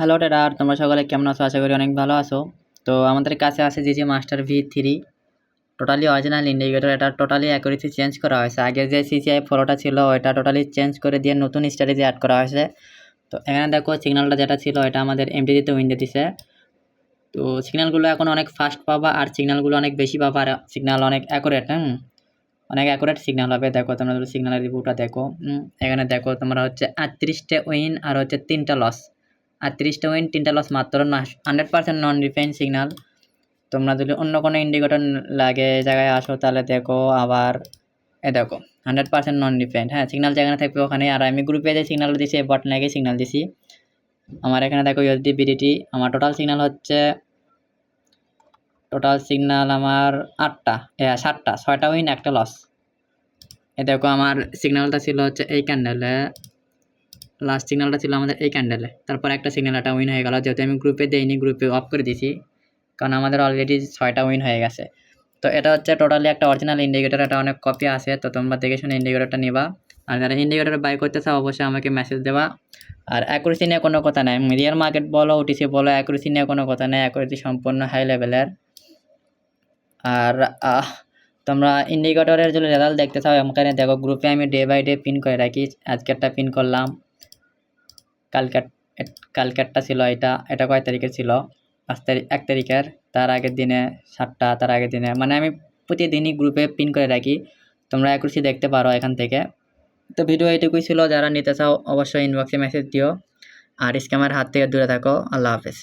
Hello tedder, তোমরা সকলে কেমন আছো? আশা করি অনেক ভালো আছো। তো আমাদের কাছে আছে জিজি মাস্টার ভি3, টোটালি অরিজিনাল ইন্ডিকেটর। এটা টোটালি অ্যাকুরেসি চেঞ্জ করা হয়েছে। আগে যে সিসিআই ফলোটা ছিল ওটা টোটালি চেঞ্জ করে দিয়ে নতুন স্ট্র্যাটেজি অ্যাড করা হয়েছে। তো এখানে দেখো সিগন্যালটা যেটা ছিল এটা আমাদের এমটিজিতে উইন্ডো দিছে। তো সিগন্যালগুলো এখন অনেক ফাস্ট পাবা আর সিগন্যালগুলো অনেক বেশি পাবা আর সিগন্যাল অনেক অ্যাকুরেট। অনেক অ্যাকুরেট সিগন্যাল হবে। দেখো তোমরা যদি সিগন্যালের রিভিউটা দেখো, এখানে দেখো তোমরা হচ্ছে 38টা উইন আর হচ্ছে 3টা লস। 38টা উইন 3টা লস মাত্র 100% নন রিফাইন সিগন্যাল। তোমরা যদি অন্য কোনো ইন্ডিকেটর লাগে জায়গায় আসো তাহলে দেখো আবার দেখো 100% নন রিফাইন। হ্যাঁ, সিগন্যাল যেখানে থাকবে ওখানে। আর আমি গ্রুপে যে সিগন্যাল দিছি বট নাকি সিগন্যাল দিছি। আমার এখানে দেখো ইউএসডি বিডিটি। আমার টোটাল সিগন্যাল হচ্ছে আমার 7টা 6টা উইন 1টা লস। দেখো আমার সিগন্যালটা ছিল হচ্ছে এই ক্যান্ডেলে, লাস্ট সিগন্যালটা ছিল আমাদের এই ক্যান্ডেলে। তারপর একটা সিগন্যাল একটা উইন হয়ে গেল, যেহেতু আমি গ্রুপে দেইনি, গ্রুপে অফ করে দিছি, কারণ আমাদের অলরেডি 6টা উইন হয়ে গেছে। তো এটা হচ্ছে টোটালি একটা অরিজিনাল ইন্ডিকেটর। এটা অনেক কপি আছে, তো তোমরা দেখে শুনে ইন্ডিকেটরটা নিবা। আর যারা ইন্ডিকেটর বাই করতে চাও অবশ্যই আমাকে মেসেজ দেবা। আর অ্যাকুরেসি নিয়ে কোনো কথা নাই, রিয়েল মার্কেট বলো ওটিসি বলো, অ্যাকুরেসি নিয়ে কোনো কথা নেই। অ্যাকুরেসি সম্পূর্ণ হাই লেভেলের। আর তোমরা ইন্ডিকেটরের যদি রেজাল্ট দেখতে চাও এখানে দেখো, গ্রুপে আমি ডে বাই ডে পিন করে রাখি। আজকেরটা পিন করলাম, কালকেরটা ছিল এটা কয় তারিখের ছিল? 1 তারিখের। তার আগের দিনে 7টা, তার আগের দিনে, মানে আমি প্রতিদিনই গ্রুপে পিন করে রাখি। তোমরা অ্যাকুরেসি দেখতে পারো এখান থেকে। তো ভিডিও এটুকুই ছিল। যারা নিতে চাও অবশ্যই ইনবক্সে মেসেজ দিও। আর স্ক্যামের হাত থেকে দূরে থাকো। আল্লাহ হাফেজ।